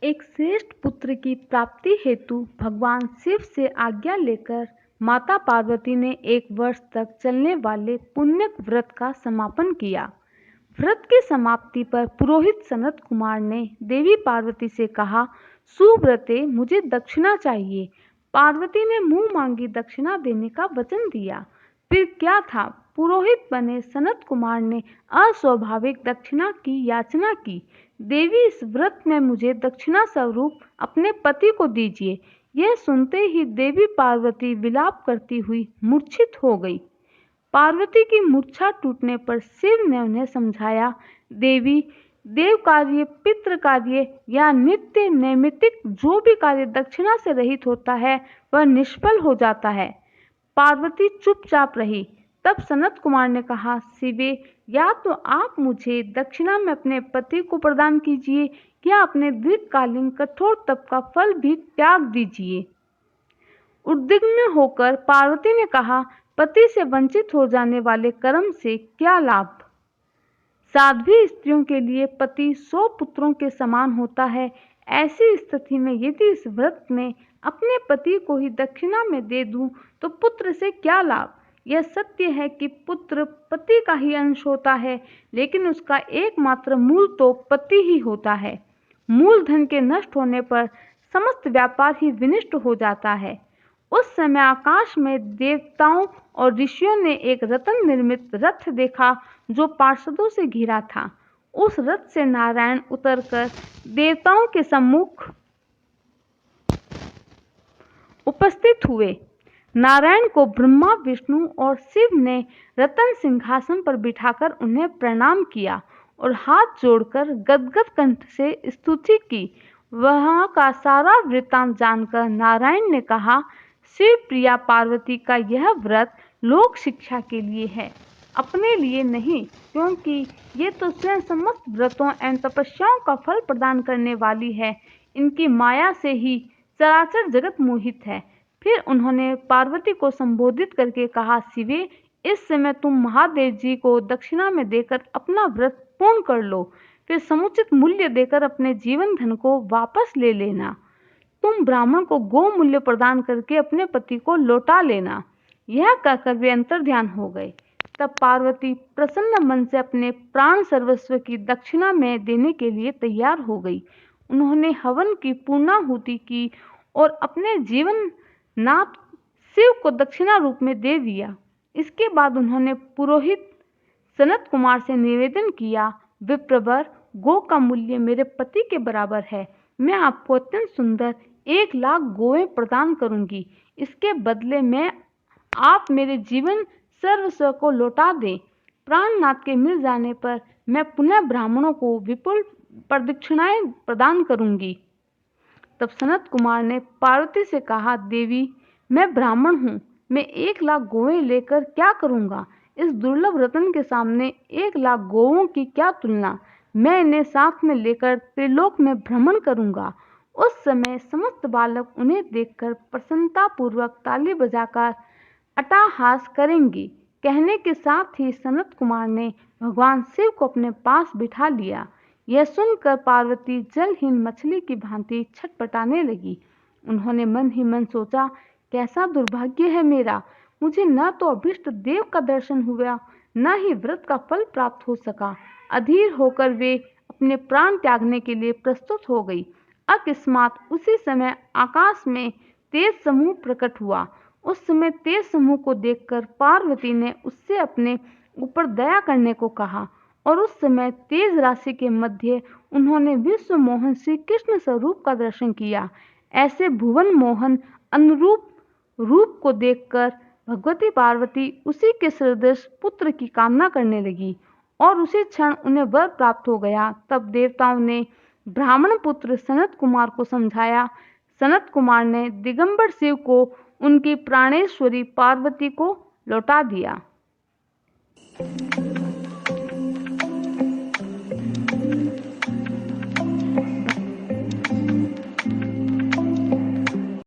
एक श्रेष्ठ पुत्र की प्राप्ति हेतु भगवान शिव से आज्ञा लेकर माता पार्वती ने 1 वर्ष तक चलने वाले पुण्य व्रत का समापन किया। व्रत की समाप्ति पर पुरोहित सनत कुमार ने देवी पार्वती से कहा, सुव्रते, मुझे दक्षिणा चाहिए। पार्वती ने मुंह मांगी दक्षिणा देने का वचन दिया। फिर क्या था, पुरोहित बने सनत कुमार ने अस्वाभाविक दक्षिणा की याचना की। देवी, इस व्रत में मुझे दक्षिणा स्वरूप अपने पति को दीजिए। यह सुनते ही देवी पार्वती विलाप करती हुई मूर्छित हो गई। पार्वती की मूर्छा टूटने पर शिव ने उन्हें समझाया, देवी, देव कार्य, पितृ कार्य या नित्य नैमित्तिक जो भी कार्य दक्षिणा से रहित होता है वह निष्फल हो जाता है। पार्वती चुपचाप रही। तब सनत कुमार ने कहा, शिवे, या तो आप मुझे दक्षिणा में अपने पति को प्रदान कीजिए या अपने दीर्घकालीन कठोर तप का फल भी त्याग दीजिए। उद्विग्न होकर पार्वती ने कहा, पति से वंचित हो जाने वाले कर्म से क्या लाभ। साध्वी स्त्रियों के लिए पति 100 पुत्रों के समान होता है। ऐसी स्थिति में यदि इस व्रत में अपने पति को ही दक्षिणा में दे दूं तो पुत्र से क्या लाभ। यह सत्य है कि पुत्र पति का ही अंश होता है, लेकिन उसका एकमात्र मूल तो पति ही होता है। मूलधन के नष्ट होने पर समस्त व्यापार ही विनष्ट हो जाता है। उस समय आकाश में देवताओं और ऋषियों ने एक रत्न निर्मित रथ देखा जो पार्षदों से घिरा था। उस रथ से नारायण उतरकर देवताओं के सम्मुख उपस्थित हुए। नारायण को ब्रह्मा, विष्णु और शिव ने रत्न सिंहासन पर बिठाकर उन्हें प्रणाम किया और हाथ जोड़कर गदगद कंठ से स्तुति की। वहां का सारा वृत्तांत जानकर नारायण ने कहा, शिव प्रिया पार्वती का यह व्रत लोक शिक्षा के लिए है, अपने लिए नहीं, क्योंकि ये तो स्वयं समस्त व्रतों एवं तपस्याओं का फल प्रदान करने वाली है। इनकी माया से ही चराचर जगत मोहित है। फिर उन्होंने पार्वती को संबोधित करके कहा, शिवे, इस समय तुम महादेव जी को दक्षिणा में देकर अपना व्रत पूर्ण कर लो, फिर समुचित मूल्य देकर अपने जीवन धन को वापस ले लेना। तुम ब्राह्मण को गो मूल्य प्रदान करके अपने पति को लौटा लेना। यह कहकर वे अंतर्ध्यान हो गए। तब पार्वती प्रसन्न मन से अपने प्राण सर्वस्व की दक्षिणा में देने के लिए तैयार हो गई। उन्होंने हवन की पूर्णाहुति की और अपने जीवन नाथ शिव को दक्षिणा रूप में दे दिया। इसके बाद उन्होंने पुरोहित सनत कुमार से निवेदन किया, विप्रवर, गो का मूल्य मेरे पति के बराबर है। मैं आपको अत्यंत सुंदर 1 लाख गोवें प्रदान करूंगी। इसके बदले में आप मेरे जीवन सर्वस्व को लौटा दें। प्राणनाथ के मिल जाने पर मैं पुनः ब्राह्मणों को विपुल प्रदक्षिणाएं प्रदान करूंगी। तब सनत कुमार ने पार्वती से कहा, देवी, मैं ब्राह्मण हूँ, मैं 1 लाख गोवें लेकर क्या करूँगा। इस दुर्लभ रत्न के सामने 1 लाख गोवों की क्या तुलना। मैं इन्हें साथ में लेकर त्रिलोक में भ्रमण करूँगा। उस समय समस्त बालक उन्हें देखकर प्रसन्नतापूर्वक ताली बजाकर अट्टहास करेंगे। कहने के साथ ही सनत कुमार ने भगवान शिव को अपने पास बिठा लिया। यह सुनकर पार्वती जलहीन मछली की भांति छटपटाने लगी। उन्होंने मन ही मन सोचा, कैसा दुर्भाग्य है मेरा, मुझे न तो अभिष्ट देव का दर्शन हुआ, न ही व्रत का फल प्राप्त हो सका। अधीर होकर वे अपने प्राण त्यागने के लिए प्रस्तुत हो गई। अकस्मात उसी समय आकाश में तेज समूह प्रकट हुआ। उस समय तेज समूह को देखकर पार्वती ने उससे अपने ऊपर दया करने को कहा और उस समय तेज राशि के मध्य उन्होंने विश्व मोहन श्री कृष्ण स्वरूप का दर्शन किया। ऐसे भुवन मोहन अनुरूप रूप को देखकर भगवती पार्वती उसी के सदृश पुत्र की कामना करने लगी और उसी क्षण उन्हें वर प्राप्त हो गया। तब देवताओं ने ब्राह्मण पुत्र सनत कुमार को समझाया। सनत कुमार ने दिगंबर शिव को उनकी प्राणेश्वरी पार्वती को लौटा दिया।